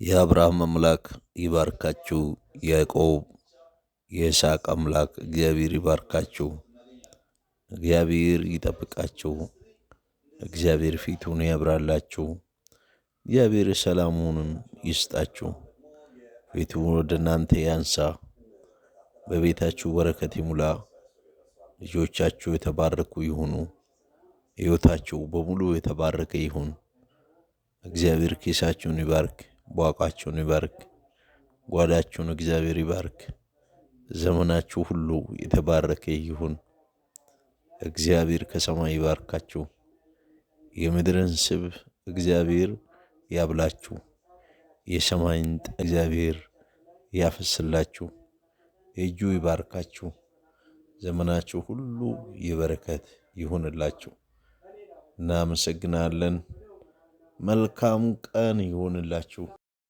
የአብርሃም አምላክ ይባርካችሁ። የያዕቆብ የይስሐቅ አምላክ እግዚአብሔር ይባርካችሁ። እግዚአብሔር ይጠብቃችሁ። እግዚአብሔር ፊቱን ያብራላችሁ። እግዚአብሔር ሰላሙንም ይስጣችሁ። ፊቱን ወደ እናንተ ያንሳ። በቤታችሁ በረከት ይሙላ። ልጆቻችሁ የተባረኩ ይሁኑ። ሕይወታችሁ በሙሉ የተባረከ ይሁን። እግዚአብሔር ኪሳችሁን ይባርክ። ቧቃችሁን ይባርክ። ጓዳችሁን እግዚአብሔር ይባርክ። ዘመናችሁ ሁሉ የተባረከ ይሁን። እግዚአብሔር ከሰማይ ይባርካችሁ። የምድርን ስብ እግዚአብሔር ያብላችሁ። የሰማይን እግዚአብሔር ያፈስላችሁ። እጁ ይባርካችሁ። ዘመናችሁ ሁሉ የበረከት ይሁንላችሁ። እናመሰግናለን። መልካም ቀን ይሁንላችሁ።